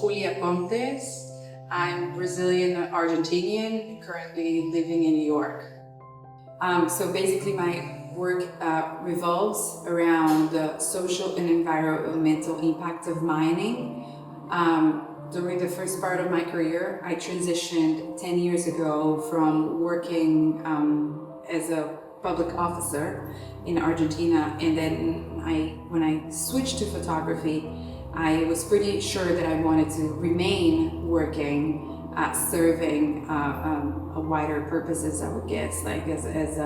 Júlia Pontés. I'm Brazilian-Argentinian, currently living in New York. So basically my work revolves around the social and environmental impact of mining. During the first part of my career, I transitioned 10 years ago from working as a public officer in Argentina, and then when I switched to photography, I was pretty sure that I wanted to remain working, serving a wider purposes, I would guess, like as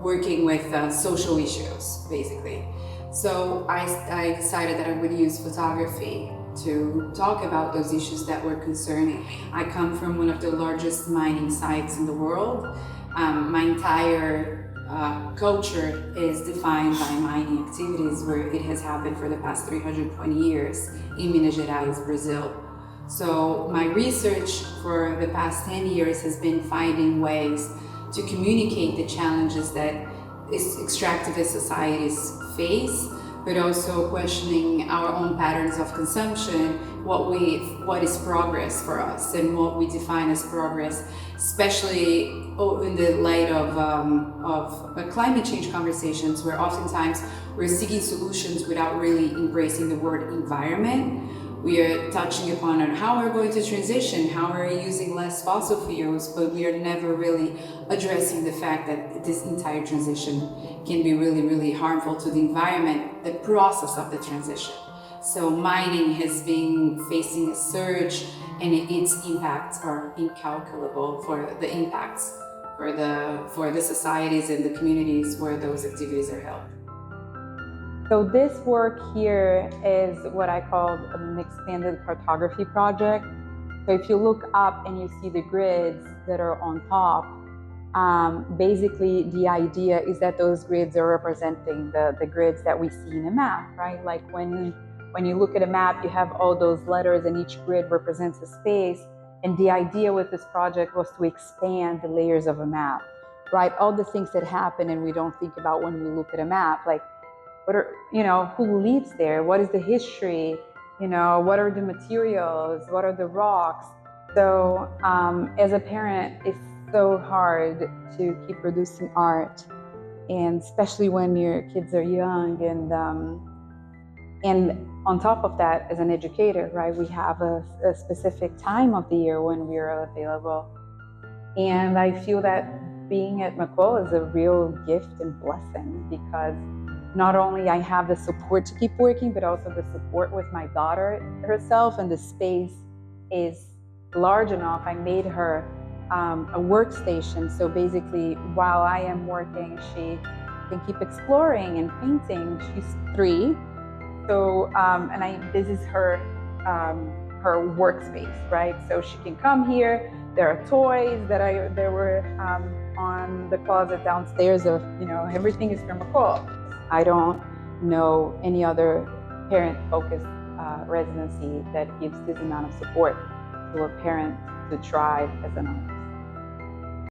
working with social issues, basically. So I decided that I would use photography to talk about those issues that were concerning me. I come from one of the largest mining sites in the world. My entire culture is defined by mining activities, where it has happened for the past 320 years in Minas Gerais, Brazil. So my research for the past 10 years has been finding ways to communicate the challenges that extractivist societies face, but also questioning our own patterns of consumption, what is progress for us and what we define as progress, especially in the light of climate change conversations, where oftentimes we're seeking solutions without really embracing the word environment. We are touching upon how we're going to transition, how we're using less fossil fuels, but we are never really addressing the fact that this entire transition can be really, really harmful to the environment, the process of the transition. So mining has been facing a surge, and its impacts are incalculable for the impacts for the societies and the communities where those activities are held. So this work here is what I call an expanded cartography project. So if you look up and you see the grids that are on top, basically the idea is that those grids are representing the grids that we see in a map, right? Like when you look at a map, you have all those letters and each grid represents a space. And the idea with this project was to expand the layers of a map, right? All the things that happen and we don't think about when we look at a map, like what are, who lives there? What is the history? What are the materials? What are the rocks? So as a parent, it's so hard to keep producing art, and especially when your kids are young. And on top of that, as an educator, right, we have a specific time of the year when we are available. And I feel that being at McColl is a real gift and blessing, because not only I have the support to keep working, but also the support with my daughter herself, and the space is large enough. I made her a workstation, so basically while I am working, she can keep exploring and painting. She's 3, so this is her workspace, right? So she can come here. There are toys that were on the closet downstairs of, everything is from McColl. I don't know any other parent-focused residency that gives this amount of support to a parent to thrive as an artist.